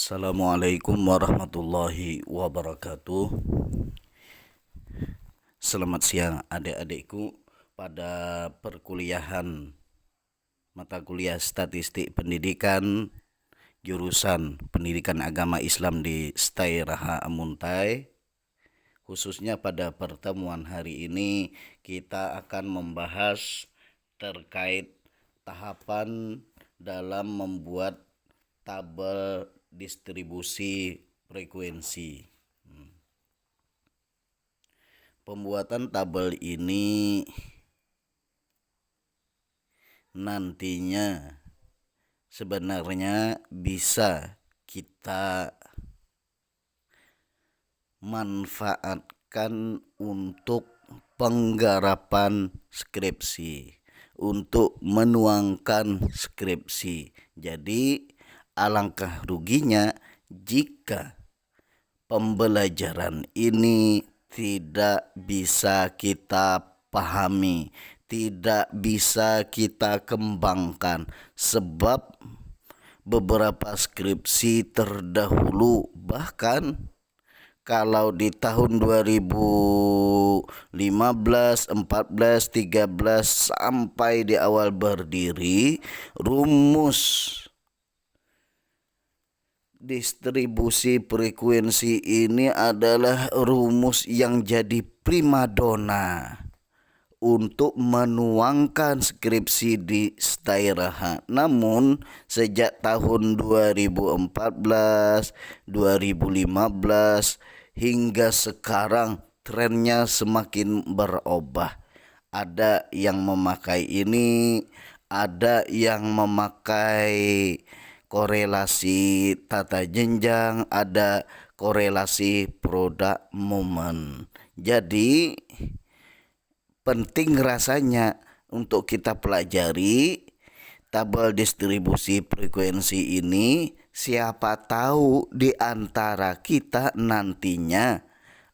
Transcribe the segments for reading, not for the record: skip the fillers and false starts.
Assalamualaikum warahmatullahi wabarakatuh. Selamat siang adik-adikku. Pada perkuliahan mata kuliah Statistik Pendidikan jurusan Pendidikan Agama Islam di STAI Raha Amuntai, khususnya pada pertemuan hari ini kita akan membahas terkait tahapan dalam membuat tabel distribusi frekuensi. Pembuatan tabel ini nantinya sebenarnya bisa kita manfaatkan untuk penggarapan skripsi, untuk menuangkan skripsi. Jadi alangkah ruginya jika pembelajaran ini tidak bisa kita pahami, tidak bisa kita kembangkan, sebab beberapa skripsi terdahulu, bahkan kalau di tahun 2015, 14, 13 sampai di awal berdiri, rumus distribusi frekuensi ini adalah rumus yang jadi primadona untuk menuangkan skripsi di STAI Raha. Namun sejak tahun 2014, 2015 hingga sekarang trennya semakin berubah. Ada yang memakai ini, ada yang memakai korelasi tata jenjang, ada korelasi produk momen. Jadi penting rasanya untuk kita pelajari tabel distribusi frekuensi ini. Siapa tahu di antara kita nantinya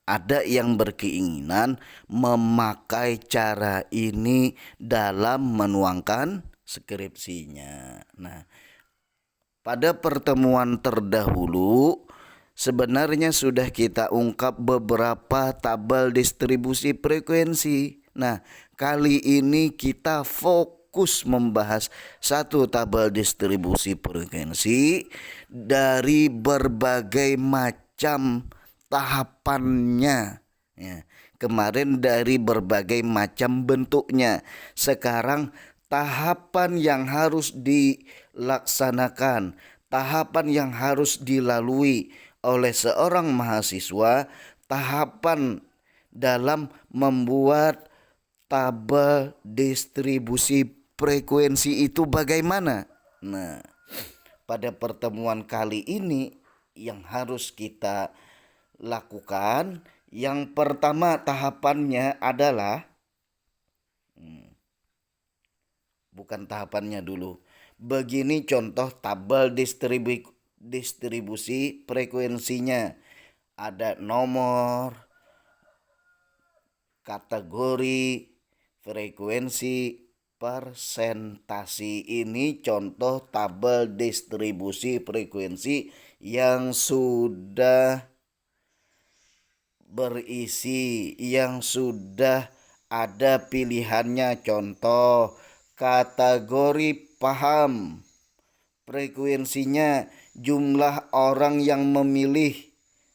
ada yang berkeinginan memakai cara ini dalam menuangkan skripsinya. Nah, pada pertemuan terdahulu sebenarnya sudah kita ungkap beberapa tabel distribusi frekuensi. Nah, kali ini kita fokus membahas satu tabel distribusi frekuensi dari berbagai macam tahapannya. Ya, kemarin dari berbagai macam bentuknya. Sekarang tahapan yang harus dilaksanakan, tahapan yang harus dilalui oleh seorang mahasiswa, tahapan dalam membuat tabel distribusi frekuensi itu bagaimana? Nah, pada pertemuan kali ini yang harus kita lakukan, yang pertama tahapannya adalah bukan tahapannya dulu. Begini contoh tabel distribusi frekuensinya. Ada nomor, kategori, frekuensi, persentasi. Ini contoh tabel distribusi frekuensi yang sudah berisi, yang sudah ada pilihannya. Contoh kategori paham, frekuensinya jumlah orang yang memilih.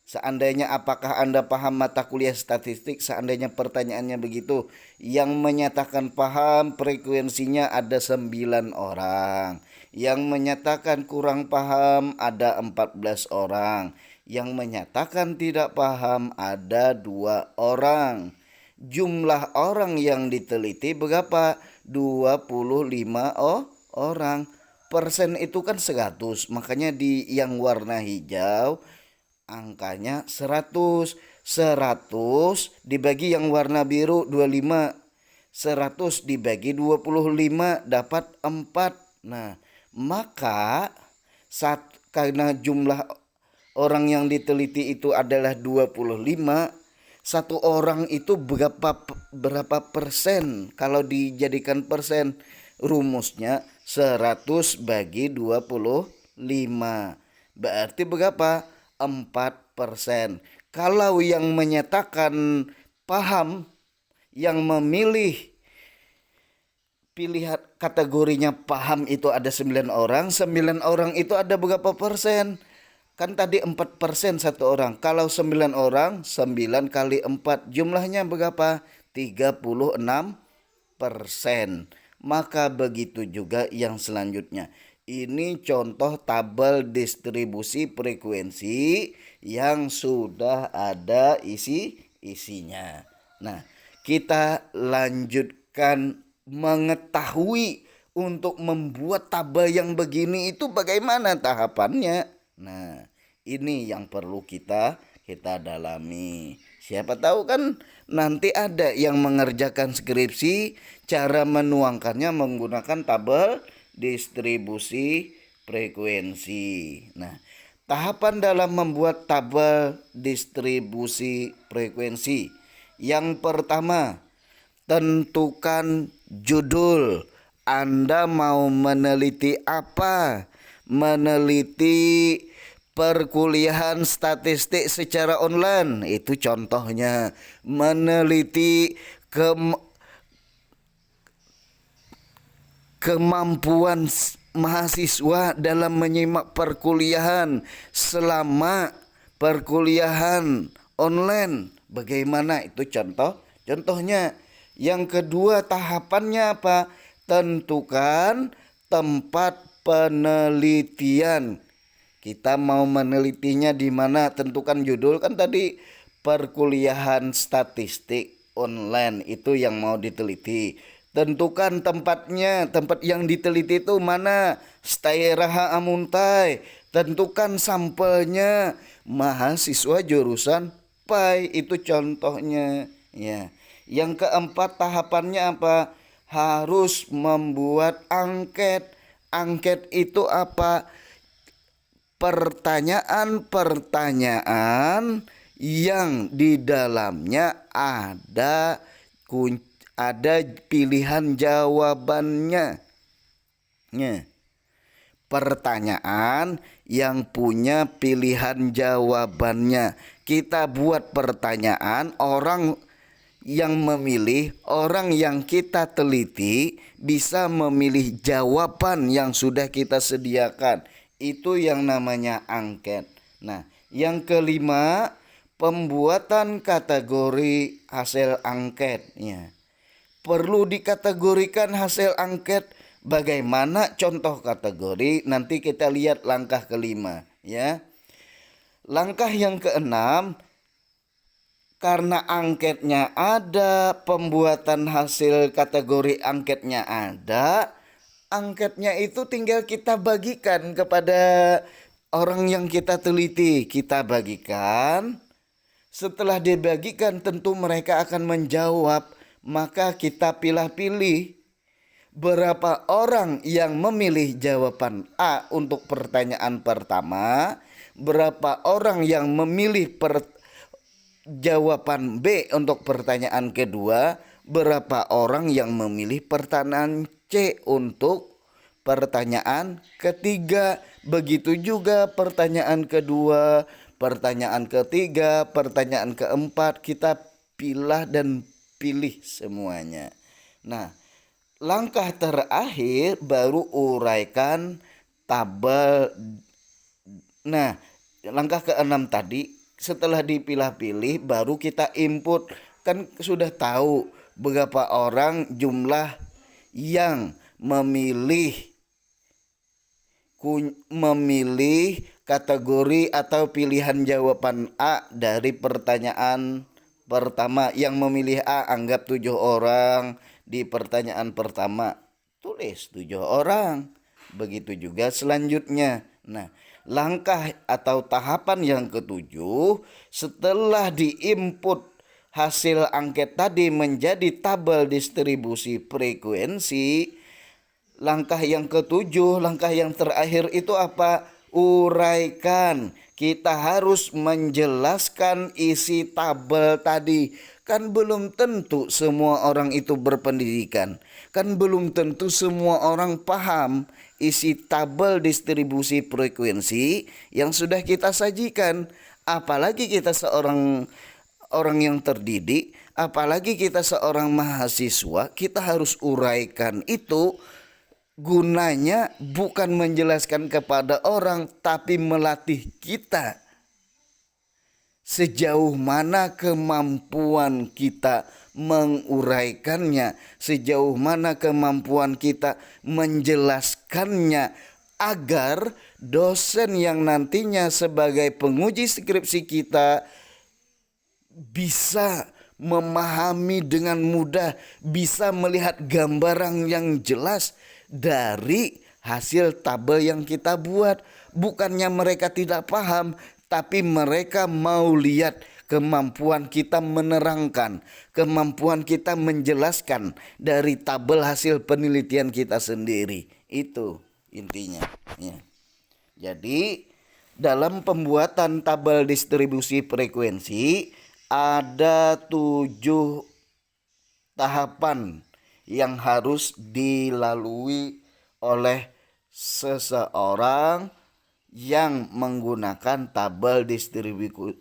Seandainya apakah Anda paham mata kuliah statistik, seandainya pertanyaannya begitu, yang menyatakan paham frekuensinya ada 9 orang. Yang menyatakan kurang paham ada 14 orang. Yang menyatakan tidak paham ada 2 orang. Jumlah orang yang diteliti berapa? 25 orang. Persen itu kan 100, makanya di yang warna hijau angkanya 100. 100 dibagi yang warna biru 25. 100 dibagi 25 dapat 4. Nah, maka karena jumlah orang yang diteliti itu adalah 25, satu orang itu berapa persen? Kalau dijadikan persen, rumusnya 100 bagi 25. berarti berapa? 4%. Kalau yang menyatakan paham, yang memilih pilihan kategorinya paham itu ada 9 orang. 9 orang itu ada berapa persen? Kan tadi 4% satu orang. Kalau 9 orang, 9 kali 4 jumlahnya berapa? 36%. Maka begitu juga yang selanjutnya. Ini contoh tabel distribusi frekuensi yang sudah ada isinya. Nah, kita lanjutkan mengetahui untuk membuat tabel yang begini itu bagaimana tahapannya. Nah, ini yang perlu kita dalami. Siapa tahu kan nanti ada yang mengerjakan skripsi cara menuangkannya menggunakan tabel distribusi frekuensi. Nah, tahapan dalam membuat tabel distribusi frekuensi. Yang pertama, tentukan judul. Anda mau meneliti apa? Meneliti perkuliahan statistik secara online, itu contohnya. Meneliti kemampuan mahasiswa dalam menyimak perkuliahan selama perkuliahan online, bagaimana, itu contohnya. Yang kedua, tahapannya apa? Tentukan tempat penelitian. Kita mau menelitinya di mana? Tentukan judul. Kan tadi perkuliahan statistik online itu yang mau diteliti. Tentukan tempatnya. Tempat yang diteliti itu mana? Stairaha Amuntai. Tentukan sampelnya. Mahasiswa jurusan PAI, itu contohnya ya. Yang keempat, tahapannya apa? Harus membuat angket. Angket itu apa? Pertanyaan-pertanyaan yang di dalamnya ada pilihan jawabannya. Pertanyaan yang punya pilihan jawabannya. Kita buat pertanyaan, orang yang memilih, orang yang kita teliti bisa memilih jawaban yang sudah kita sediakan. Itu yang namanya angket. Nah, yang kelima, pembuatan kategori hasil angketnya. Perlu dikategorikan hasil angket. Bagaimana contoh kategori? Nanti kita lihat langkah kelima ya. Langkah yang keenam, karena angketnya ada, pembuatan hasil kategori angketnya ada, angketnya itu tinggal kita bagikan kepada orang yang kita teliti. Kita bagikan. Setelah dibagikan tentu mereka akan menjawab. Maka kita pilih-pilih berapa orang yang memilih jawaban A untuk pertanyaan pertama, berapa orang yang memilih jawaban B untuk pertanyaan kedua, berapa orang yang memilih pertanyaan C untuk pertanyaan ketiga. Begitu juga pertanyaan kedua, pertanyaan ketiga, pertanyaan keempat, kita pilih dan pilih semuanya. Nah, langkah terakhir baru uraikan tabel. Nah, langkah keenam tadi, setelah dipilah-pilih baru kita input. Kan sudah tahu berapa orang jumlah yang memilih kategori atau pilihan jawaban A dari pertanyaan pertama. Yang memilih A anggap 7 orang di pertanyaan pertama, tulis 7 orang. Begitu juga selanjutnya. Nah, langkah atau tahapan yang ketujuh, setelah diinput hasil angket tadi menjadi tabel distribusi frekuensi, langkah yang ketujuh, langkah yang terakhir itu apa? Uraikan. Kita harus menjelaskan isi tabel tadi. Kan belum tentu semua orang itu berpendidikan. Kan belum tentu semua orang paham isi tabel distribusi frekuensi yang sudah kita sajikan. Apalagi kita seorang orang yang terdidik, apalagi kita seorang mahasiswa, kita harus uraikan itu. Gunanya bukan menjelaskan kepada orang, tapi melatih kita sejauh mana kemampuan kita menguraikannya, sejauh mana kemampuan kita menjelaskannya, agar dosen yang nantinya sebagai penguji skripsi kita bisa memahami dengan mudah, bisa melihat gambaran yang jelas dari hasil tabel yang kita buat. Bukannya mereka tidak paham, tapi mereka mau lihat kemampuan kita menerangkan, kemampuan kita menjelaskan dari tabel hasil penelitian kita sendiri. Itu intinya ya. Jadi dalam pembuatan tabel distribusi frekuensi ada 7 tahapan yang harus dilalui oleh seseorang yang menggunakan tabel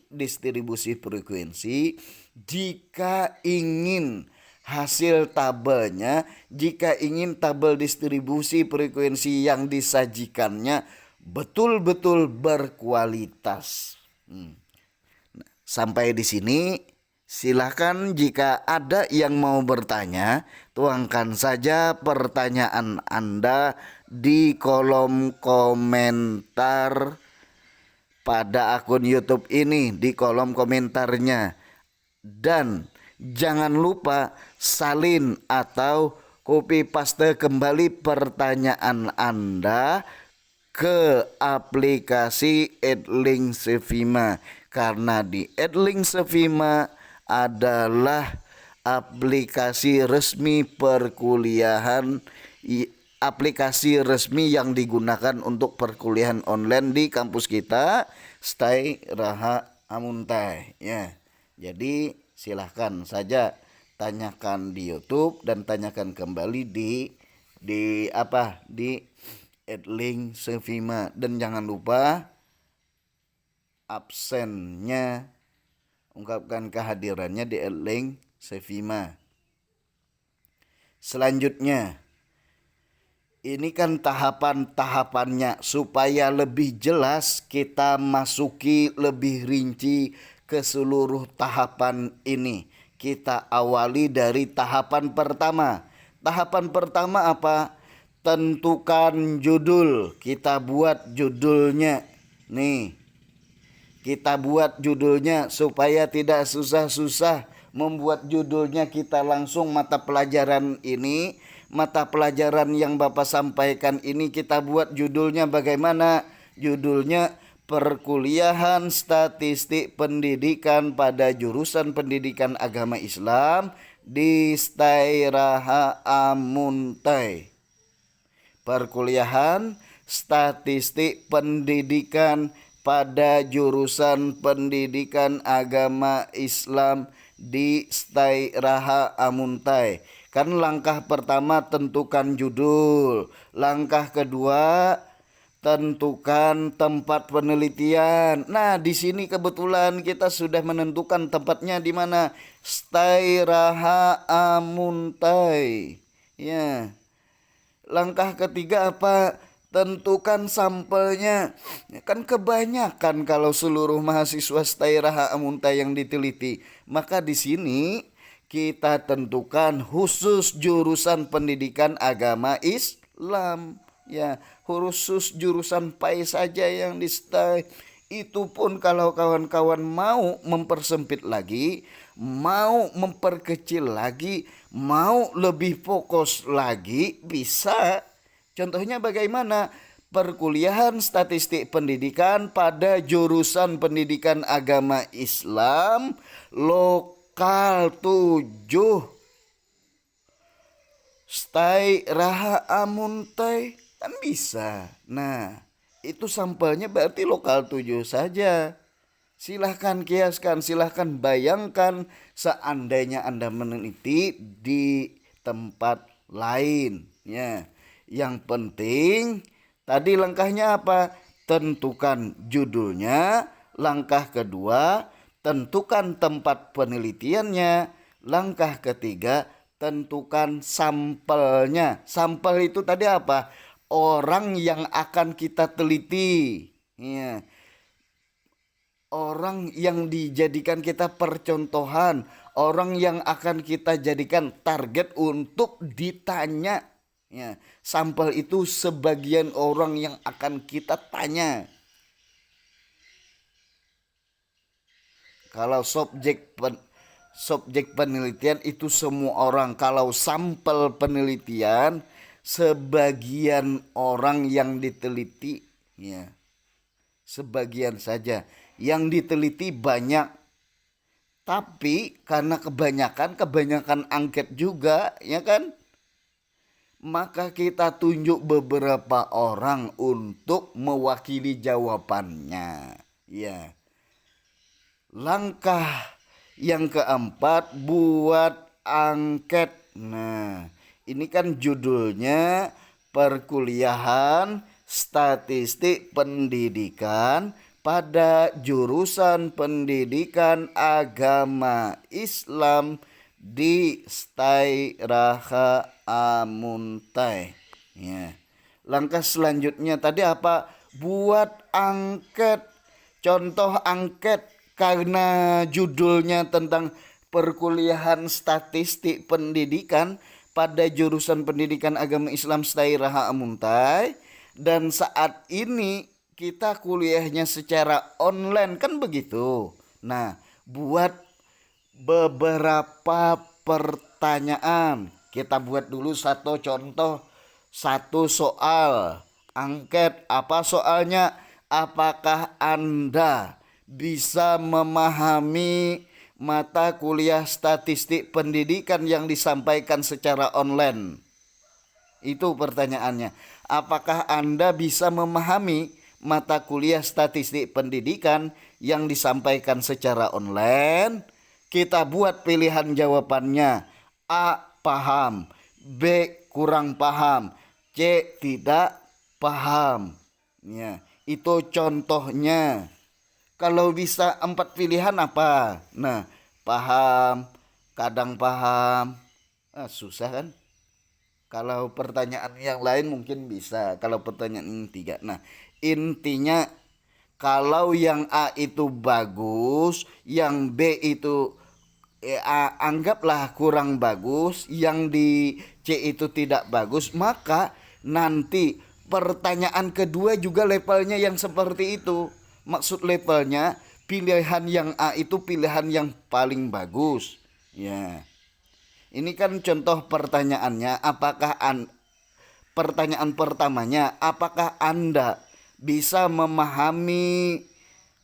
distribusi frekuensi jika ingin hasil tabelnya, jika ingin tabel distribusi frekuensi yang disajikannya betul-betul berkualitas. Sampai di sini, silakan jika ada yang mau bertanya, tuangkan saja pertanyaan Anda di kolom komentar pada akun YouTube ini, di kolom komentarnya. Dan jangan lupa salin atau copy paste kembali pertanyaan Anda ke aplikasi Edlink Sevima, karena di Edlink Sevima adalah aplikasi resmi perkuliahan, aplikasi resmi yang digunakan untuk perkuliahan online di kampus kita, STAI Raha Amuntai ya. Jadi silahkan saja tanyakan di YouTube dan tanyakan kembali di Edlink Sevima, dan jangan lupa absennya, ungkapkan kehadirannya di Edlink Sevima. Selanjutnya, ini kan tahapan-tahapannya, supaya lebih jelas kita masuki lebih rinci ke seluruh tahapan ini. Kita awali dari tahapan pertama. Tahapan pertama apa? Tentukan judul. Kita buat judulnya. Nih, kita buat judulnya supaya tidak susah-susah membuat judulnya. Kita langsung mata pelajaran ini, mata pelajaran yang Bapak sampaikan ini, kita buat judulnya bagaimana? Judulnya Perkuliahan Statistik Pendidikan pada Jurusan Pendidikan Agama Islam di STAI Raha Amuntai. Perkuliahan Statistik Pendidikan pada Jurusan Pendidikan Agama Islam di STAI Raha Amuntai. Kan langkah pertama tentukan judul, langkah kedua tentukan tempat penelitian. Nah, di sini kebetulan kita sudah menentukan tempatnya di mana, STAI Raha Amuntai. Ya. Langkah ketiga apa? Tentukan sampelnya. Kan kebanyakan kalau seluruh mahasiswa STAI Raha Amuntai yang diteliti. Maka di sini kita tentukan khusus jurusan pendidikan agama Islam. Ya, khusus jurusan PAI saja yang di STAI. Itu pun kalau kawan-kawan mau mempersempit lagi, mau memperkecil lagi, mau lebih fokus lagi, bisa. Contohnya bagaimana? Perkuliahan Statistik Pendidikan pada Jurusan Pendidikan Agama Islam Lokal 7 STAI Raha Amuntai, kan bisa. Nah, itu sampelnya berarti lokal 7 saja. Silahkan kiaskan, silahkan bayangkan seandainya Anda meneliti di tempat lain. Ya. Yang penting tadi langkahnya apa? Tentukan judulnya. Langkah kedua, tentukan tempat penelitiannya. Langkah ketiga, tentukan sampelnya. Sampel itu tadi apa? Orang yang akan kita teliti. Ya. Orang yang dijadikan kita percontohan, orang yang akan kita jadikan target untuk ditanya. Ya, sampel itu sebagian orang yang akan kita tanya. Kalau subjek penelitian itu semua orang. Kalau sampel penelitian sebagian orang yang diteliti, ya. Sebagian saja. Yang diteliti banyak. Tapi karena kebanyakan angket juga, ya kan? Maka kita tunjuk beberapa orang untuk mewakili jawabannya. Ya. Langkah yang keempat, buat angket. Nah, ini kan judulnya perkuliahan statistik pendidikan pada jurusan pendidikan agama Islam di STAI Raha Amuntai. Ya. Langkah selanjutnya tadi apa? Buat angket. Contoh angket karena judulnya tentang perkuliahan statistik pendidikan pada jurusan pendidikan agama Islam STAI Raha Amuntai, dan saat ini kita kuliahnya secara online kan begitu. Nah, buat beberapa pertanyaan. Kita buat dulu satu contoh, satu soal angket. Apa soalnya? Apakah Anda bisa memahami mata kuliah statistik pendidikan yang disampaikan secara online? Itu pertanyaannya. Apakah Anda bisa memahami mata kuliah statistik pendidikan yang disampaikan secara online? Kita buat pilihan jawabannya. A. Paham. B. Kurang paham. C. Tidak paham. Ya, itu contohnya. Kalau bisa 4 pilihan apa? Nah, paham, kadang paham. Susah kan? Kalau pertanyaan yang lain mungkin bisa. Kalau pertanyaan ini 3. Nah, intinya kalau yang A itu bagus, yang B itu anggaplah kurang bagus, yang di C itu tidak bagus, maka nanti pertanyaan kedua juga levelnya yang seperti itu. Maksud levelnya pilihan yang A itu pilihan yang paling bagus. Ya. Ini kan contoh pertanyaannya, pertanyaan pertamanya, apakah Anda bisa memahami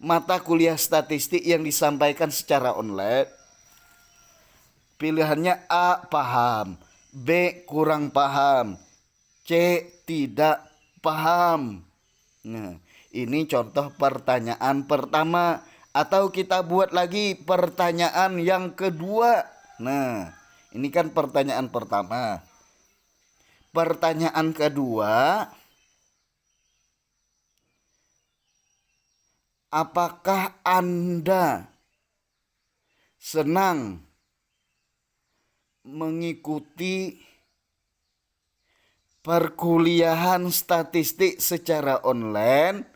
mata kuliah statistik yang disampaikan secara online? Pilihannya A. Paham. B. Kurang paham. C. Tidak paham. Nah, ini contoh pertanyaan pertama. Atau kita buat lagi pertanyaan yang kedua. Nah, ini kan pertanyaan pertama. Pertanyaan kedua, apakah Anda senang mengikuti perkuliahan statistik secara online?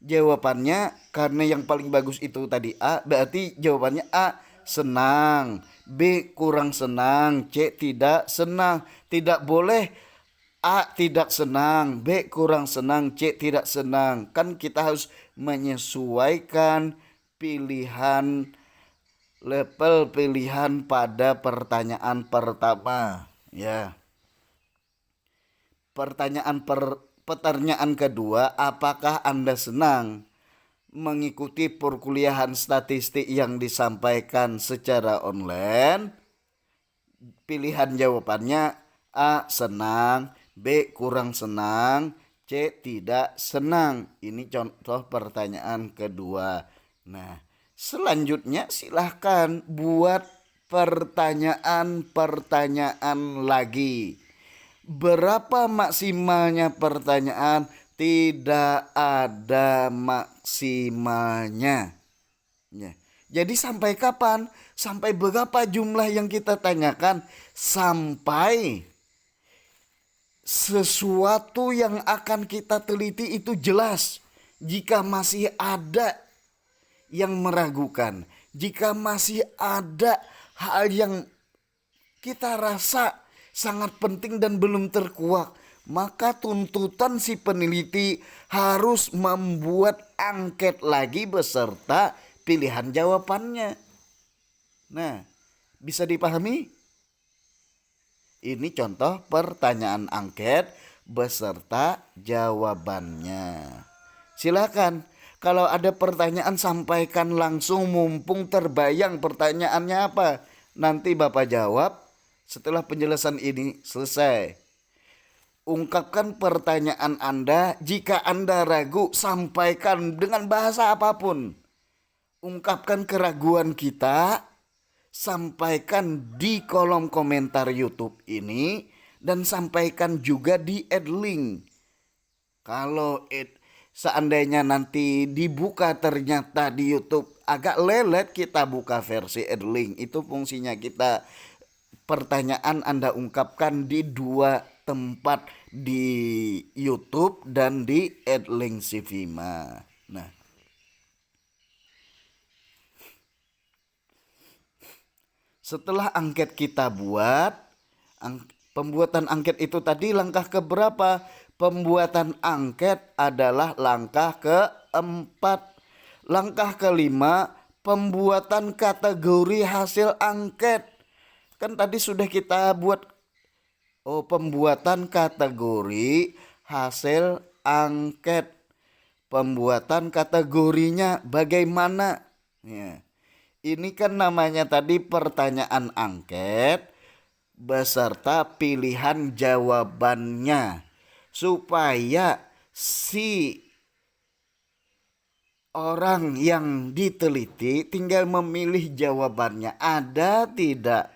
Jawabannya karena yang paling bagus itu tadi A, berarti jawabannya A, senang. B, kurang senang. C, tidak senang. Tidak boleh A tidak senang, B kurang senang, C tidak senang. Kan kita harus menyesuaikan pilihan, level pilihan pada pertanyaan pertama. Ya. Pertanyaan kedua, apakah Anda senang mengikuti perkuliahan statistik yang disampaikan secara online? Pilihan jawabannya A, senang. B, kurang senang. C, tidak senang. Ini contoh pertanyaan kedua. Nah, Selanjutnya silahkan buat pertanyaan-pertanyaan lagi. Berapa maksimalnya pertanyaan? Tidak ada maksimalnya. Ya. Jadi sampai kapan? Sampai berapa jumlah yang kita tanyakan? Sampai sesuatu yang akan kita teliti itu jelas. Jika masih ada yang meragukan, jika masih ada hal yang kita rasa sangat penting dan belum terkuak, maka tuntutan si peneliti harus membuat angket lagi beserta pilihan jawabannya. Nah, bisa dipahami? Ini contoh pertanyaan angket beserta jawabannya. Silakan, kalau ada pertanyaan sampaikan langsung mumpung terbayang pertanyaannya apa. Nanti Bapak jawab setelah penjelasan ini selesai. Ungkapkan pertanyaan Anda. Jika Anda ragu, sampaikan dengan bahasa apapun. Ungkapkan keraguan kita, sampaikan di kolom komentar YouTube ini, dan sampaikan juga di Adlink. Kalau seandainya nanti dibuka ternyata di YouTube agak lelet, kita buka versi Adlink. Itu fungsinya, kita pertanyaan Anda ungkapkan di dua tempat, di YouTube dan di Adlink Sivima. Nah, setelah angket kita buat, pembuatan angket itu tadi langkah keberapa? Pembuatan angket adalah langkah keempat. Langkah kelima, pembuatan kategori hasil angket. Kan tadi sudah kita buat pembuatan kategori hasil angket. Pembuatan kategorinya bagaimana? Ya. Ini kan namanya tadi pertanyaan angket beserta pilihan jawabannya, supaya si orang yang diteliti tinggal memilih jawabannya. Ada tidak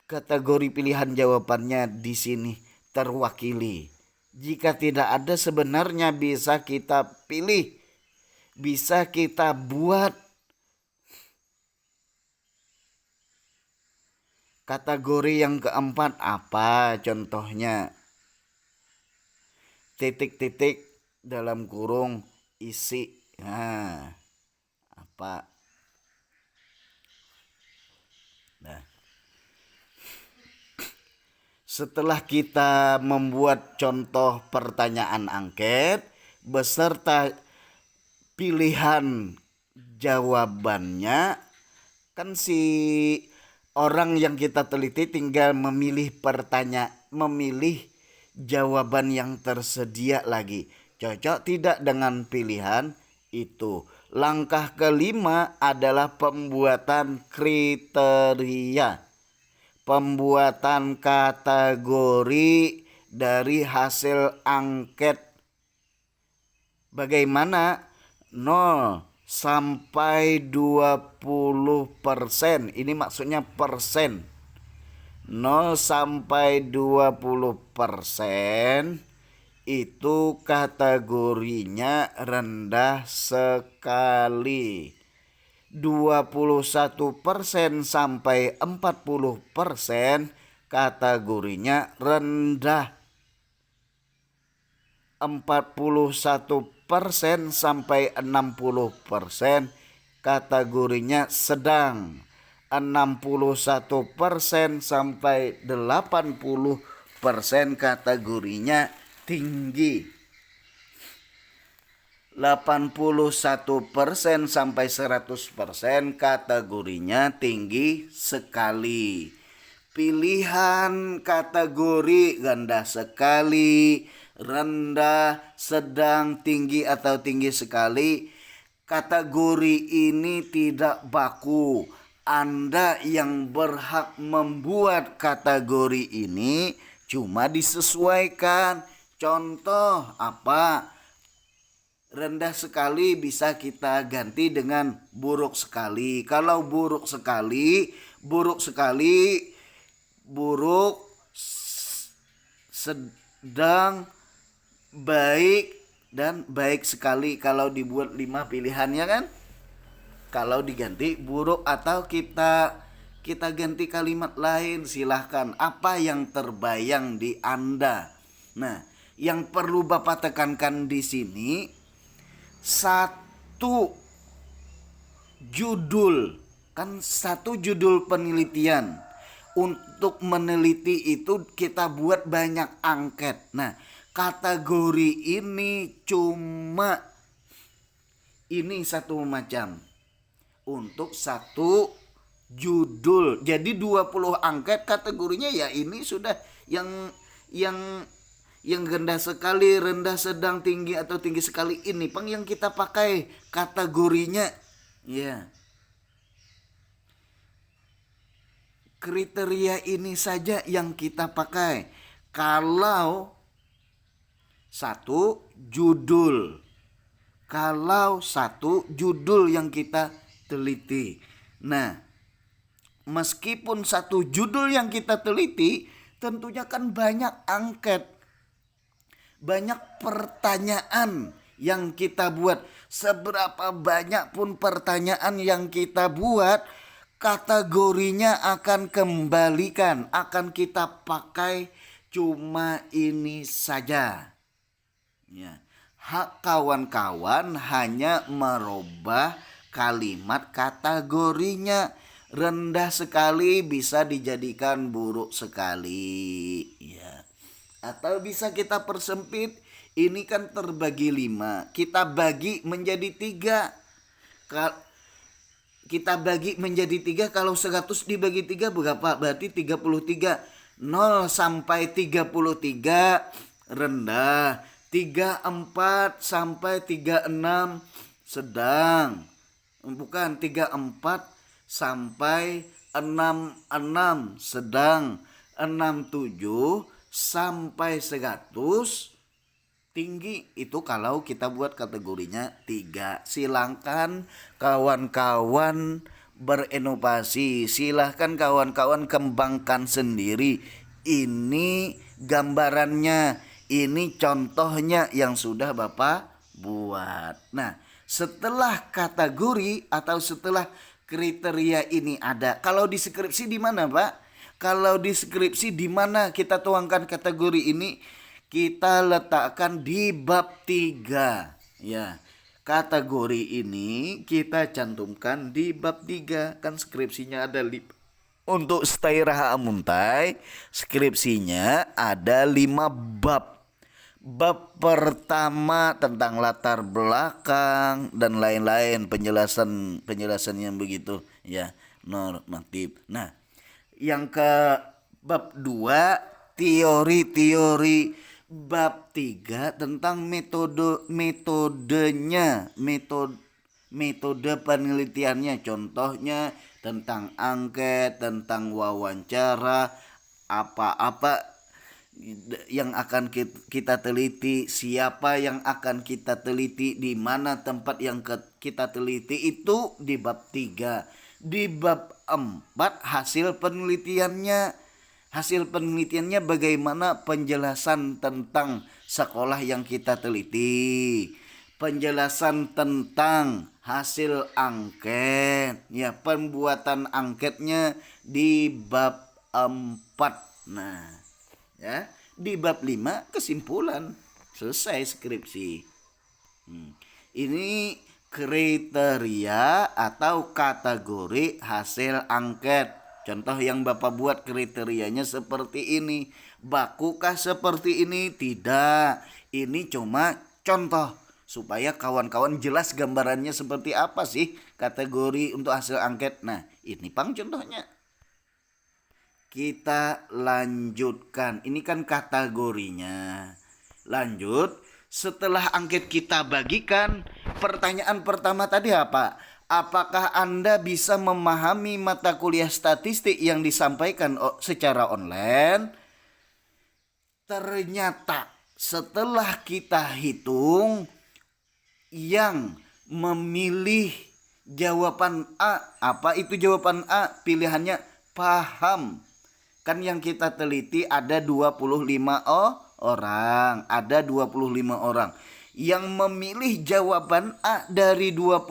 kategori pilihan jawabannya di sini terwakili? Jika tidak ada, sebenarnya bisa kita pilih, bisa kita buat. Kategori yang keempat apa contohnya? Titik-titik dalam kurung isi. Nah, apa? Nah, setelah kita membuat contoh pertanyaan angket beserta pilihan jawabannya, kan si orang yang kita teliti tinggal memilih memilih jawaban yang tersedia lagi. Cocok tidak dengan pilihan itu. Langkah kelima adalah pembuatan kriteria. Pembuatan kategori dari hasil angket. Bagaimana? 0 sampai 20%. Ini maksudnya persen. 0 sampai 20% itu kategorinya rendah sekali. 21% sampai 40% kategorinya rendah. 41% sampai 60% kategorinya sedang. 61% sampai 80% kategorinya tinggi. 81% sampai 100% kategorinya tinggi sekali. Pilihan kategori rendah sekali, rendah, sedang, tinggi atau tinggi sekali. Kategori ini tidak baku. Anda yang berhak membuat kategori ini cuma disesuaikan. Contoh apa? rendah sekali bisa kita ganti dengan buruk sekali. Kalau buruk sekali, buruk, sedang, baik, dan baik sekali. Kalau dibuat 5 pilihannya kan. Kalau diganti buruk atau kita ganti kalimat lain, silahkan. Apa yang terbayang di Anda? Nah, yang perlu Bapak tekankan di sini, satu judul, kan satu judul penelitian. Untuk meneliti itu kita buat banyak angket. Nah, kategori ini cuma ini satu macam untuk satu judul. Jadi 20 angket kategorinya ya ini sudah yang rendah sekali, rendah, sedang, tinggi atau tinggi sekali, ini Pang yang kita pakai kategorinya. Ya. Kriteria ini saja yang kita pakai. Kalau satu judul yang kita teliti. Nah, meskipun satu judul yang kita teliti, tentunya kan banyak angket, banyak pertanyaan yang kita buat. Seberapa banyak pun pertanyaan yang kita buat, kategorinya akan kembalikan, akan kita pakai cuma ini saja. Ya. Hak kawan-kawan hanya merubah kalimat kategorinya. Rendah sekali bisa dijadikan buruk sekali. Ya. Atau bisa kita persempit, ini kan terbagi 5, kita bagi menjadi 3. Kita bagi menjadi 3, kalau 100 dibagi 3 berapa? Berarti 33. 0 sampai 33 rendah. 34 sampai 36 sedang. Bukan, 34 sampai 66 sedang. 67 sampai 100 tinggi. Itu kalau kita buat kategorinya 3. Silahkan kawan-kawan berinovasi, silahkan kawan-kawan kembangkan sendiri. Ini gambarannya, ini contohnya yang sudah Bapak buat. Nah, setelah kategori atau setelah kriteria ini ada, kalau di skripsi di mana, Pak? Kalau di skripsi di mana kita tuangkan kategori ini? Kita letakkan di bab 3. Ya, kategori ini kita cantumkan di bab 3. Kan skripsinya ada untuk Stay Raha Amuntai, skripsinya ada 5 bab. Bab pertama tentang latar belakang dan lain-lain, penjelasan yang begitu ya, normatif. Nah, yang ke bab 2 teori-teori. Bab 3 tentang metodenya, metode penelitiannya, contohnya tentang angket, tentang wawancara, apa-apa yang akan kita teliti, siapa yang akan kita teliti, di mana tempat yang kita teliti, itu di bab 3. Di bab 4 hasil penelitiannya. Hasil penelitiannya bagaimana, penjelasan tentang sekolah yang kita teliti, penjelasan tentang hasil angket, ya, pembuatan angketnya di bab 4. Nah, ya, di bab 5 kesimpulan, selesai skripsi. Ini kriteria atau kategori hasil angket. Contoh yang Bapak buat kriterianya seperti ini. Bakukah seperti ini? Tidak. Ini cuma contoh supaya kawan-kawan jelas gambarannya seperti apa sih kategori untuk hasil angket. Nah, ini Pang contohnya. Kita lanjutkan. Ini kan kategorinya. Lanjut. Setelah angket kita bagikan, pertanyaan pertama tadi apa? Apakah Anda bisa memahami mata kuliah statistik yang disampaikan secara online? Ternyata setelah kita hitung, yang memilih jawaban A. Apa itu jawaban A? Pilihannya paham. Kan yang kita teliti ada 25 orang. Ada 25 orang. Yang memilih jawaban A dari 25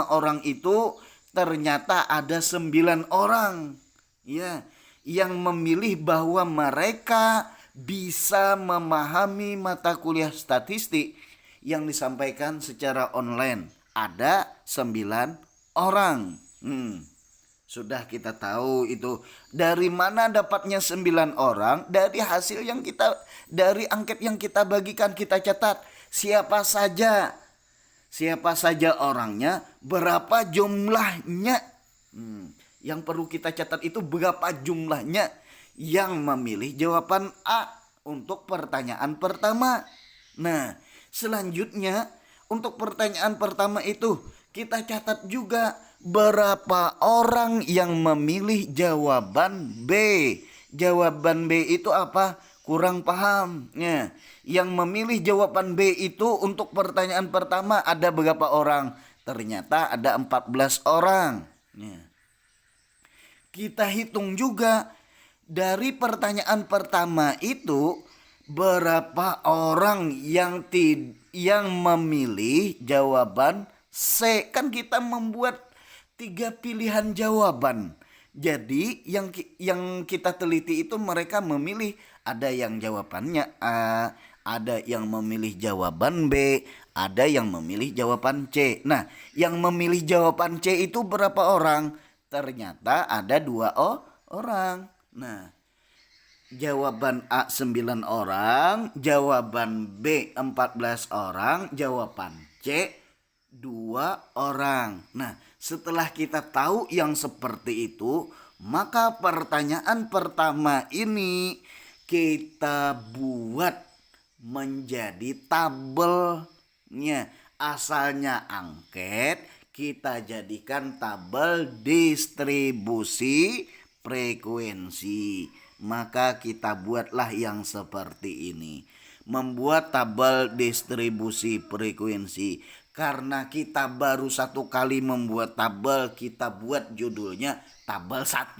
orang itu ternyata ada 9 orang. Ya, yang memilih bahwa mereka bisa memahami mata kuliah statistik yang disampaikan secara online. Ada 9 orang. Sudah kita tahu itu. Dari mana dapatnya 9 orang? Dari hasil yang kita, dari angket yang kita bagikan, kita catat siapa saja orangnya, berapa jumlahnya. Yang perlu kita catat itu berapa jumlahnya yang memilih jawaban A untuk pertanyaan pertama. Nah, selanjutnya untuk pertanyaan pertama itu kita catat juga berapa orang yang memilih jawaban B. Jawaban B itu apa? Kurang paham. Ya. Yang memilih jawaban B itu untuk pertanyaan pertama ada berapa orang? Ternyata ada 14 orang. Ya. Kita hitung juga dari pertanyaan pertama itu berapa orang yang memilih jawaban C. Kan kita membuat 3 pilihan jawaban. Jadi yang kita teliti itu mereka memilih, ada yang jawabannya A, ada yang memilih jawaban B, ada yang memilih jawaban C. Nah, yang memilih jawaban C itu berapa orang? Ternyata ada 2 orang. Nah, jawaban A 9 orang, jawaban B 14 orang, jawaban C 2 orang. Nah, setelah kita tahu yang seperti itu, maka pertanyaan pertama ini kita buat menjadi tabelnya. Asalnya angket, kita jadikan tabel distribusi frekuensi. Maka kita buatlah yang seperti ini. Membuat tabel distribusi frekuensi. Karena kita baru 1 kali membuat tabel, kita buat judulnya tabel 1.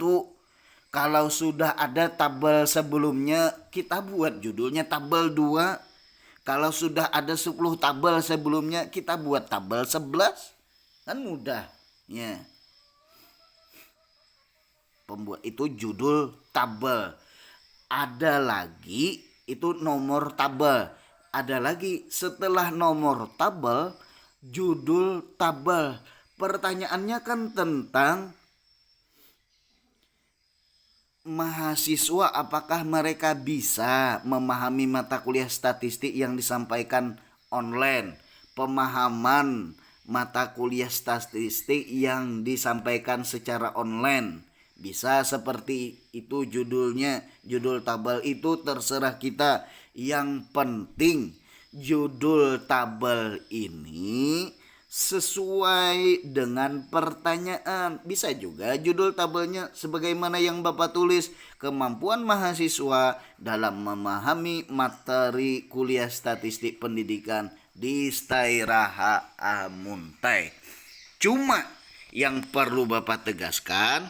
Kalau sudah ada tabel sebelumnya, kita buat judulnya tabel 2. Kalau sudah ada 10 tabel sebelumnya, kita buat tabel 11. Kan mudah. Ya. Pembuat itu judul tabel. Ada lagi itu nomor tabel. Ada lagi setelah nomor tabel, judul tabel. Pertanyaannya kan tentang mahasiswa, apakah mereka bisa memahami mata kuliah statistik yang disampaikan online. Pemahaman mata kuliah statistik yang disampaikan secara online. Bisa seperti itu judulnya. Judul tabel itu terserah kita. Yang penting judul tabel ini sesuai dengan pertanyaan. Bisa juga judul tabelnya sebagaimana yang Bapak tulis, kemampuan mahasiswa dalam memahami materi kuliah statistik pendidikan di Stairaha Amuntai. Cuma yang perlu Bapak tegaskan,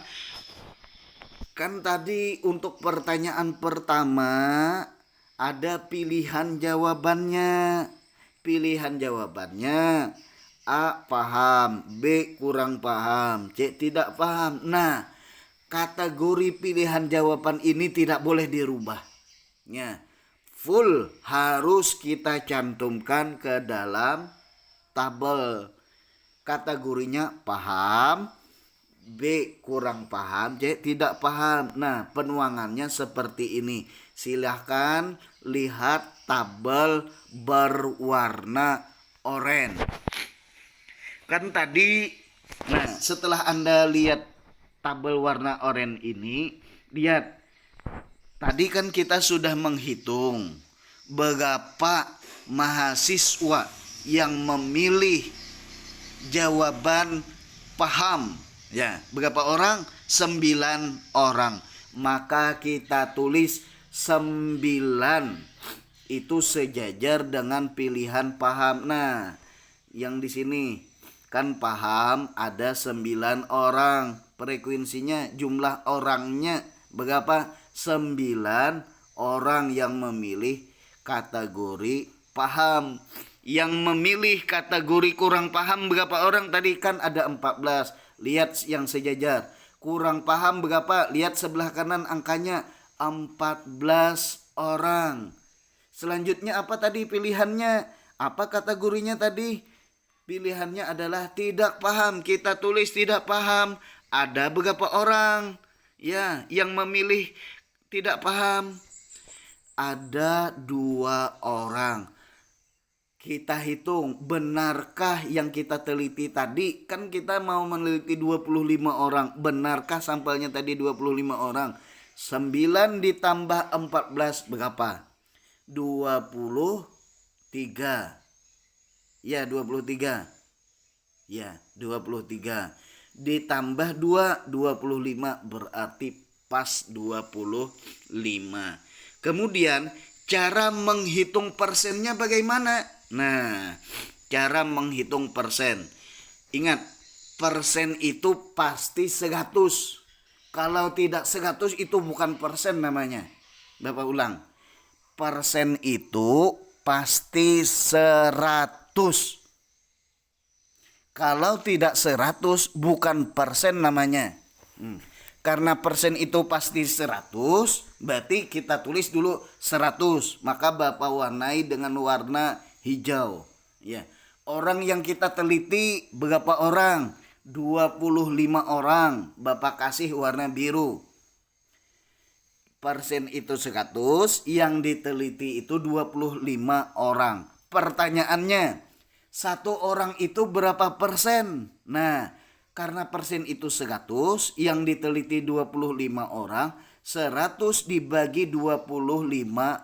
kan tadi untuk pertanyaan pertama ada pilihan jawabannya. Pilihan jawabannya A paham, B kurang paham, C tidak paham. Nah, kategori pilihan jawaban ini tidak boleh dirubah. Ya, full harus kita cantumkan ke dalam tabel. Kategorinya paham, B kurang paham, C tidak paham. Nah, penuangannya seperti ini. Silahkan lihat tabel berwarna oranye. Kan tadi, nah setelah Anda lihat tabel warna oranye ini, lihat tadi kan kita sudah menghitung berapa mahasiswa yang memilih jawaban paham. Ya, berapa orang? 9 orang. Maka kita tulis 9 itu sejajar dengan pilihan paham. Nah, yang di sini. Kan paham ada 9 orang. Frekuensinya jumlah orangnya berapa? 9 orang yang memilih kategori paham. Yang memilih kategori kurang paham berapa orang tadi? Kan ada 14. Lihat yang sejajar. Kurang paham berapa? Lihat sebelah kanan angkanya 14 orang. Selanjutnya apa tadi pilihannya? Apa kategorinya tadi? Pilihannya adalah tidak paham. Kita tulis tidak paham. Ada berapa orang ya yang memilih tidak paham? Ada 2 orang. Kita hitung, benarkah yang kita teliti tadi? Kan kita mau meneliti 25 orang. Benarkah sampelnya tadi 25 orang? 9 ditambah 14 berapa? 23. Ya, 23. Ya, 23. Ditambah 2, 25 berarti pas 25. Kemudian cara menghitung persennya bagaimana? Nah, cara menghitung persen. Ingat, persen itu pasti 100. Kalau tidak 100 itu bukan persen namanya. Bapak ulang. Persen itu pasti 100. Kalau tidak 100 bukan persen namanya. Karena persen itu pasti 100, berarti kita tulis dulu 100. Maka Bapak warnai dengan warna hijau. Ya. Orang yang kita teliti berapa orang? 25 orang. Bapak kasih warna biru. Persen itu 100, yang diteliti itu 25 orang. Pertanyaannya, 1 orang itu berapa persen? Nah, karena persen itu 100, yang diteliti 25 orang, 100 dibagi 25.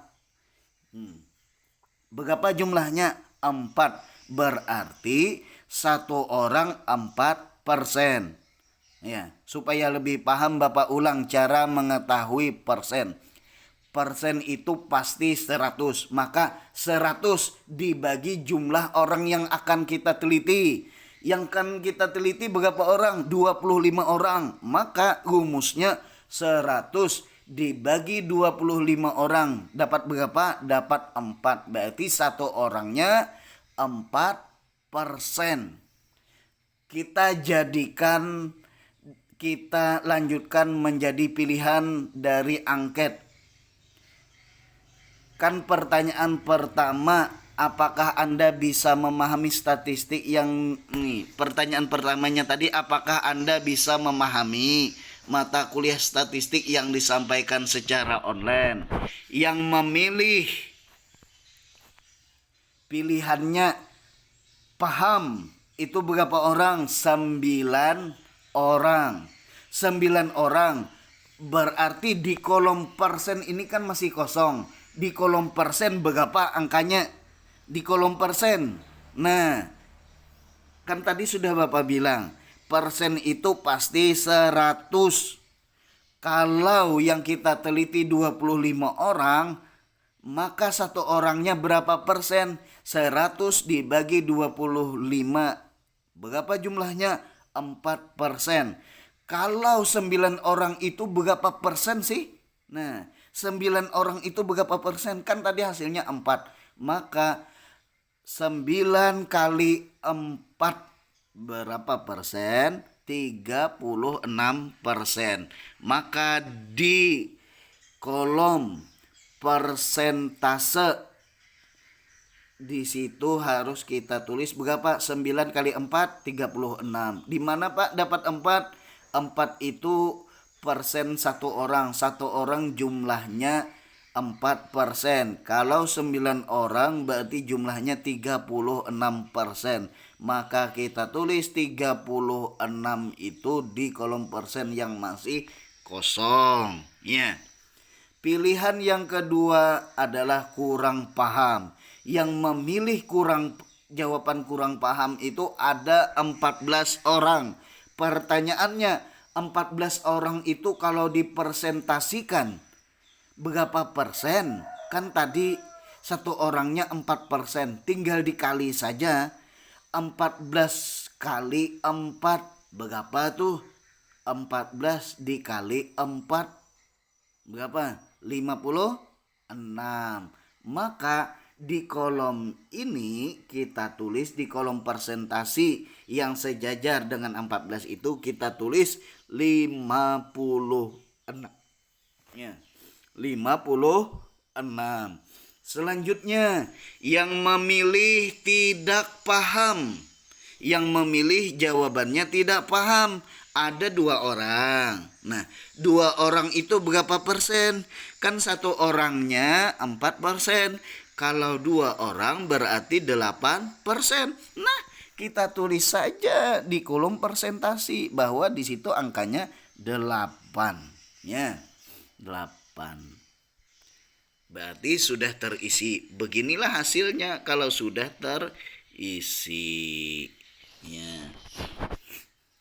Berapa jumlahnya? 4. Berarti 1 orang 4%. Ya, supaya lebih paham Bapak ulang cara mengetahui persen. Persen itu pasti 100. Maka 100 dibagi jumlah orang yang akan kita teliti. Yang akan kita teliti berapa orang? 25 orang. Maka rumusnya 100 dibagi 25 orang. Dapat berapa? Dapat 4. Berarti 1 orangnya 4%. Kita lanjutkan menjadi pilihan dari angket. Kan pertanyaan pertama, apakah Anda bisa memahami statistik yang nih? Pertanyaan pertamanya tadi, apakah Anda bisa memahami mata kuliah statistik yang disampaikan secara online? Yang memilih pilihannya paham itu berapa orang? 9 orang. 9 orang. Berarti di kolom persen ini kan masih kosong. Di kolom persen berapa angkanya? Di kolom persen. Nah, kan tadi sudah Bapak bilang, persen itu pasti 100. Kalau yang kita teliti 25 orang, maka 1 orangnya berapa persen? 100 dibagi 25. Berapa jumlahnya? 4%. Kalau 9 orang itu berapa persen sih? Nah, 9 orang itu berapa persen? Kan tadi hasilnya 4. Maka 9 kali 4 berapa persen? 36%. Maka di kolom persentase di situ harus kita tulis berapa? 9 kali 4, 36. Di mana Pak dapat 4? 4 itu persen 1 orang. 1 orang jumlahnya 4%. Kalau 9 orang berarti jumlahnya 36%. Maka kita tulis 36 itu di kolom persen yang masih kosong. Ya. Pilihan yang kedua adalah kurang paham. Yang memilih jawaban kurang paham itu ada 14 orang. Pertanyaannya, 14 orang itu kalau dipersentasikan berapa persen? Kan tadi 1 orangnya 4%. Tinggal dikali saja. 14 kali 4 berapa tuh? 14 dikali 4 berapa? 56. Maka di kolom ini kita tulis, di kolom persentasi yang sejajar dengan 14 itu kita tulis 56. Ya, 56. Selanjutnya, yang memilih tidak paham. Yang memilih jawabannya tidak paham. Ada 2 orang. Nah, 2 orang itu berapa persen? Kan 1 orangnya 4%. Kalau 2 orang berarti 8%. Nah, kita tulis saja di kolom persentasi bahwa di situ angkanya 8. Ya, 8. Berarti sudah terisi. Beginilah hasilnya kalau sudah terisi. Ya.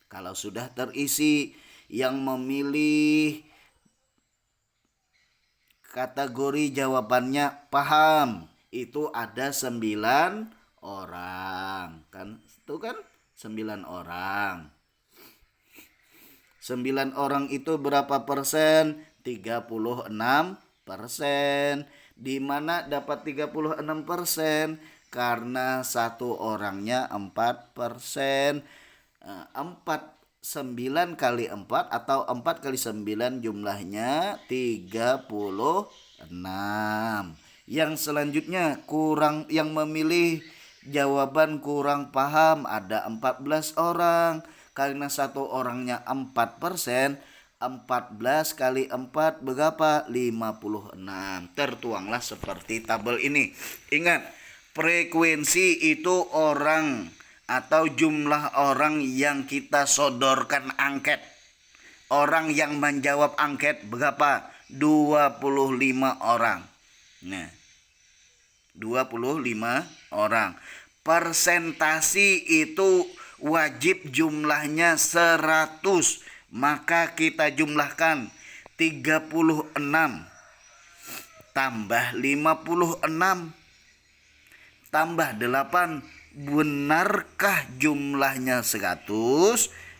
Kalau sudah terisi, yang memilih kategori jawabannya paham itu ada 9 orang. Kan itu kan 9 orang. 9 orang itu berapa persen? 36%. Di mana dapat 36%? Karena 1 orangnya 4%. 9 kali 4 atau 4 kali 9 jumlahnya 36. Yang selanjutnya yang memilih jawaban kurang paham ada 14 orang. Karena 1 orangnya 4%, 14 kali 4 berapa? 56. Tertuanglah seperti tabel ini. Ingat, frekuensi itu orang atau jumlah orang yang kita sodorkan angket. Orang yang menjawab angket berapa? 25 orang. Nah, 25 orang. Persentasi itu wajib jumlahnya 100. Maka kita jumlahkan 36 tambah 56 tambah 8. Benarkah jumlahnya 100?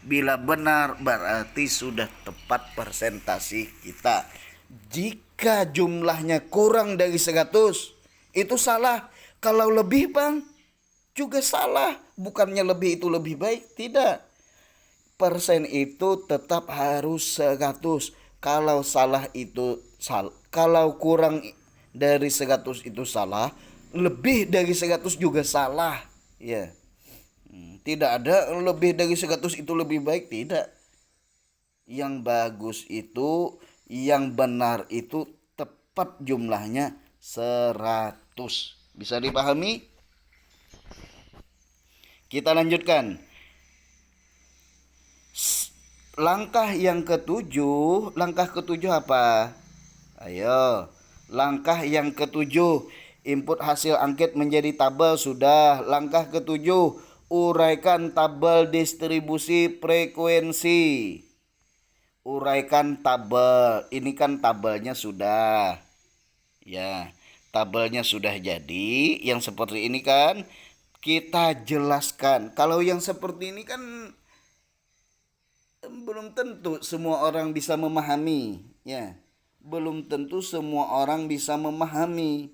Bila benar berarti sudah tepat persentasi kita. Jika jumlahnya kurang dari 100 itu salah. Kalau lebih bang juga salah. Bukannya lebih itu lebih baik, tidak. Persen itu tetap harus 100. Kalau salah itu salah. Kalau kurang dari 100 itu salah. Lebih dari 100 juga salah. Ya. Tidak ada lebih dari 100 itu lebih baik, tidak. Yang bagus itu, yang benar itu tepat jumlahnya 100. Bisa dipahami? Kita lanjutkan. Langkah ketujuh apa? Ayo. Langkah yang ketujuh, input hasil angket menjadi tabel sudah. Langkah ketujuh, uraikan tabel distribusi frekuensi. Uraikan tabel. Ini kan tabelnya sudah. Ya, tabelnya sudah jadi. Yang seperti ini kan kita jelaskan. Kalau yang seperti ini kan belum tentu semua orang bisa memahami, ya. Belum tentu semua orang bisa memahami.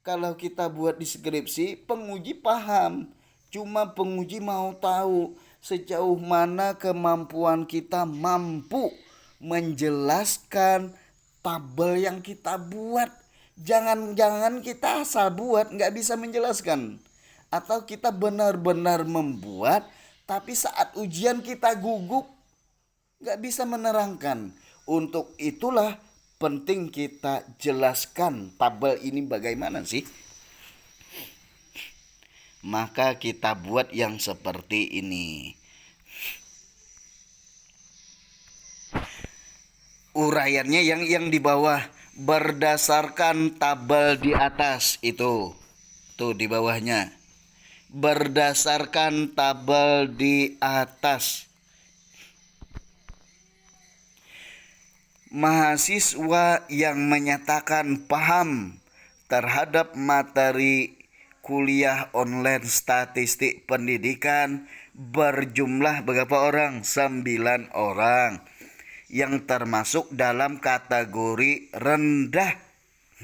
Kalau kita buat deskripsi, penguji paham. Cuma penguji mau tahu sejauh mana kemampuan kita mampu menjelaskan tabel yang kita buat. Jangan-jangan kita asal buat, nggak bisa menjelaskan. Atau kita benar-benar membuat, tapi saat ujian kita gugup, nggak bisa menerangkan. Untuk itulah penting kita jelaskan tabel ini bagaimana sih. Maka kita buat yang seperti ini. Uraiannya yang di bawah berdasarkan tabel di atas itu. Tuh di bawahnya. Berdasarkan tabel di atas. Mahasiswa yang menyatakan paham terhadap materi kuliah online statistik pendidikan berjumlah berapa orang? 9 orang yang termasuk dalam kategori rendah.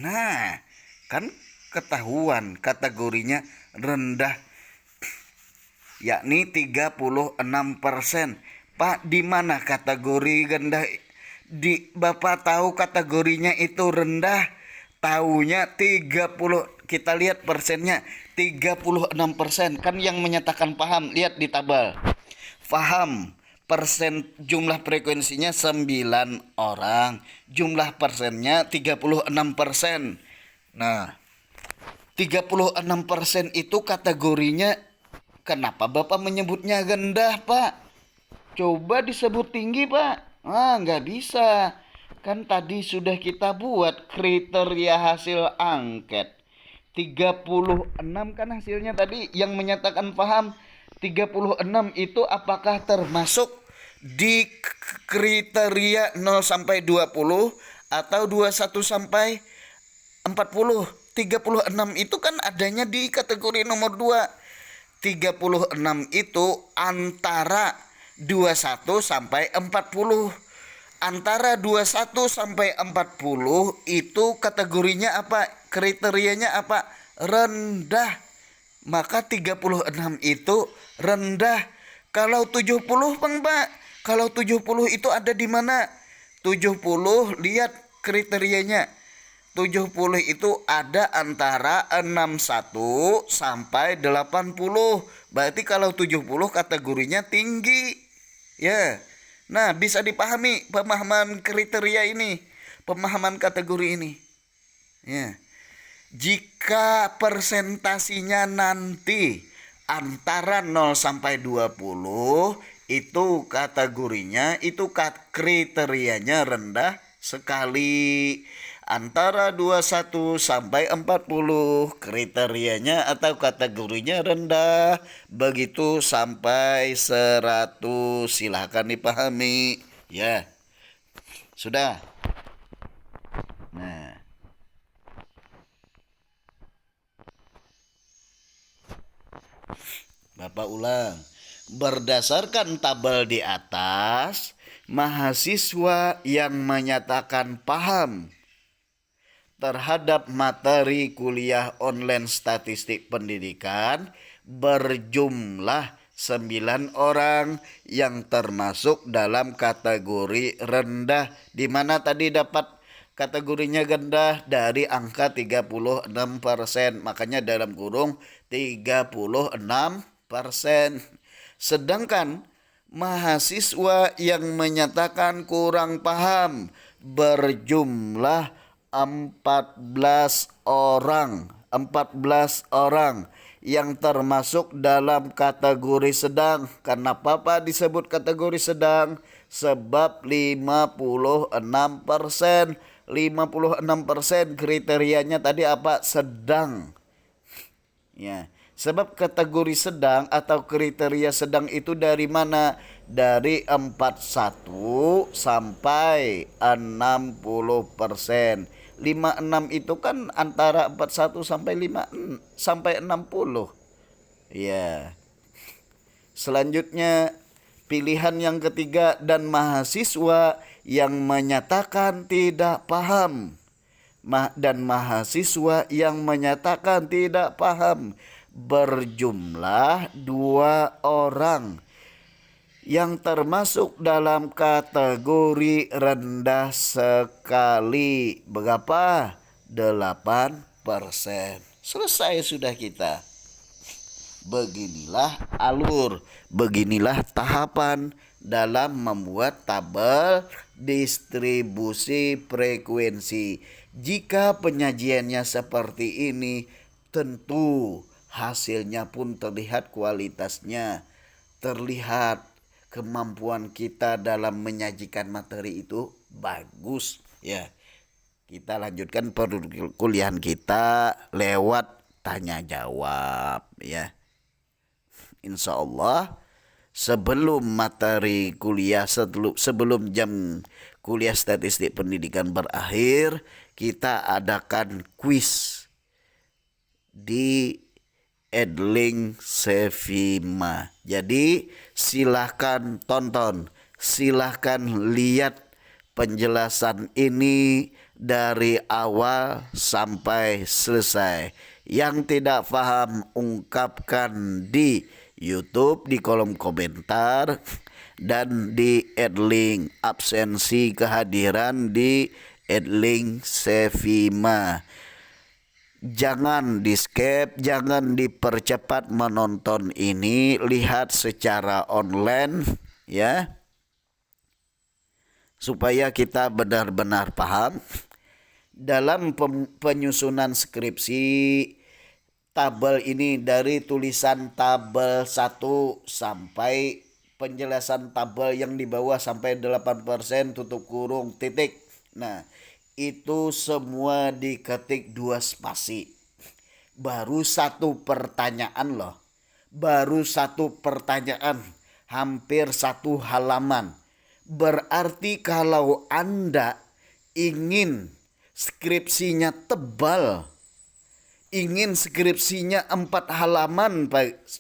Nah, kan ketahuan kategorinya rendah, yakni 36%. Pak, di mana kategori rendah? Bapak tahu kategorinya itu rendah, taunya 30. Kita lihat persennya 36%. Kan yang menyatakan paham, lihat di tabel. Paham, persen jumlah frekuensinya 9 orang, jumlah persennya 36%. Nah, 36% itu kategorinya, kenapa Bapak menyebutnya rendah, Pak? Coba disebut tinggi, Pak. Nggak bisa. Kan tadi sudah kita buat kriteria hasil angket. 36 kan hasilnya tadi yang menyatakan paham. 36 itu apakah termasuk di kriteria 0 sampai 20 atau 21 sampai 40? 36 itu kan adanya di kategori nomor 2. 36 itu antara 21 sampai 40. Antara 21 sampai 40 itu kategorinya apa? Kriterianya apa? Rendah. Maka 36 itu rendah. Kalau 70, Bang, Pak. Kalau 70 itu ada di mana? 70 lihat kriterianya. 70 itu ada antara 61 sampai 80. Berarti kalau 70 kategorinya tinggi. Ya. Nah, bisa dipahami pemahaman kriteria ini, pemahaman kategori ini. Ya. Jika persentasinya nanti antara 0 sampai 20, itu kategorinya, itu kriterianya rendah sekali. Antara 21 sampai 40 kriterianya atau kategorinya rendah. Begitu sampai 100. Silahkan dipahami. Ya. Sudah. Nah, Bapak ulang. Berdasarkan tabel di atas, mahasiswa yang menyatakan paham terhadap materi kuliah online statistik pendidikan berjumlah 9 orang yang termasuk dalam kategori rendah. Di mana tadi dapat kategorinya rendah? Dari angka 36%. Makanya dalam kurung 36%. Sedangkan mahasiswa yang menyatakan kurang paham berjumlah 14 orang. 14 orang yang termasuk dalam kategori sedang. Kenapa Pak disebut kategori sedang? Sebab 56%. 56% kriterianya tadi apa? Sedang. Ya. Sebab kategori sedang atau kriteria sedang itu dari mana? Dari 41 sampai 60%. 56 itu kan antara 41 sampai 60. Ya. Selanjutnya pilihan yang ketiga, dan mahasiswa yang menyatakan tidak paham. Dan mahasiswa yang menyatakan tidak paham berjumlah 2 orang yang termasuk dalam kategori rendah sekali. Berapa? 8%. Selesai sudah kita. Beginilah alur, beginilah tahapan dalam membuat tabel distribusi frekuensi. Jika penyajiannya seperti ini, tentu hasilnya pun terlihat, kualitasnya terlihat, kemampuan kita dalam menyajikan materi itu bagus. Ya, kita lanjutkan perkuliahan kita lewat tanya jawab. Ya, insya Allah sebelum materi kuliah, sebelum jam kuliah statistik pendidikan berakhir, kita adakan kuis di Edling Sevima. Jadi silahkan tonton, silahkan lihat penjelasan ini dari awal sampai selesai. Yang tidak paham ungkapkan di YouTube di kolom komentar dan di Edling absensi kehadiran di Edling Sevima. Jangan di skip, jangan dipercepat menonton ini, lihat secara online ya, supaya kita benar-benar paham. Dalam penyusunan skripsi, tabel ini dari tulisan tabel 1 sampai penjelasan tabel yang di bawah sampai 8% tutup kurung titik. Nah, itu semua diketik 2 spasi. Baru 1 pertanyaan loh. Baru 1 pertanyaan, hampir 1 halaman. Berarti kalau Anda ingin skripsinya tebal, ingin skripsinya 4 halaman,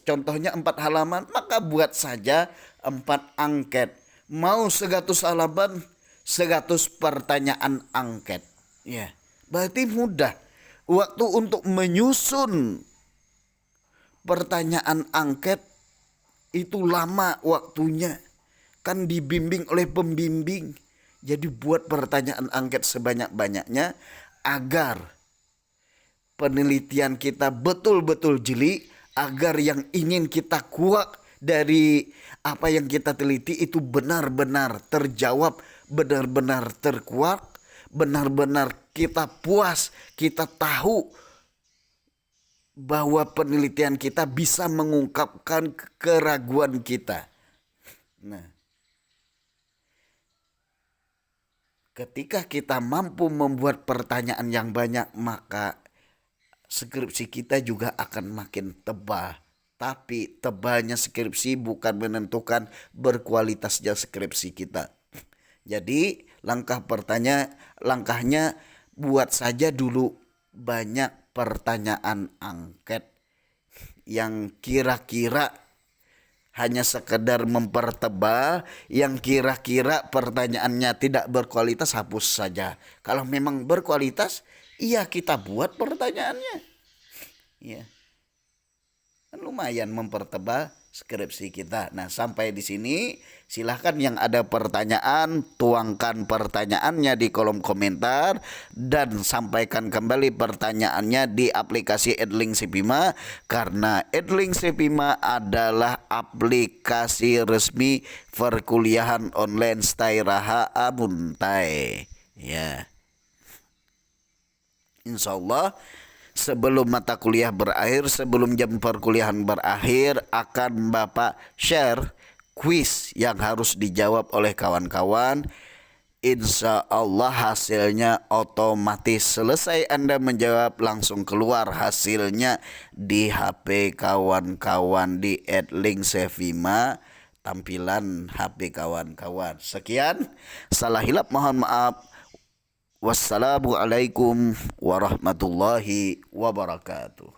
contohnya 4 halaman, maka buat saja 4 angket. Mau 100 halaman, 100 pertanyaan angket. Ya, berarti mudah. Waktu untuk menyusun pertanyaan angket itu lama waktunya. Kan dibimbing oleh pembimbing. Jadi buat pertanyaan angket sebanyak-banyaknya agar penelitian kita betul-betul jeli, agar yang ingin kita kuak dari apa yang kita teliti itu benar-benar terjawab, benar-benar terkuak, benar-benar kita puas, kita tahu bahwa penelitian kita bisa mengungkapkan keraguan kita. Nah, ketika kita mampu membuat pertanyaan yang banyak, maka skripsi kita juga akan makin tebal. Tapi tebalnya skripsi bukan menentukan berkualitasnya skripsi kita. Jadi langkahnya buat saja dulu banyak pertanyaan angket yang kira-kira hanya sekedar mempertebal, yang kira-kira pertanyaannya tidak berkualitas hapus saja. Kalau memang berkualitas, iya kita buat pertanyaannya. Ya. Kan lumayan mempertebal skripsi kita. Nah, sampai di sini silahkan yang ada pertanyaan tuangkan pertanyaannya di kolom komentar dan sampaikan kembali pertanyaannya di aplikasi Edling Sevima, karena Edling Sevima adalah aplikasi resmi perkuliahan online Stairaha Amuntai. Ya. Insyaallah sebelum mata kuliah berakhir, sebelum jam perkuliahan berakhir, akan Bapak share kuis yang harus dijawab oleh kawan-kawan. Insya Allah hasilnya otomatis selesai Anda menjawab, langsung keluar hasilnya di HP kawan-kawan di Edling Sevima, tampilan HP kawan-kawan. Sekian, salah hilap mohon maaf. Wassalamualaikum warahmatullahi wabarakatuh.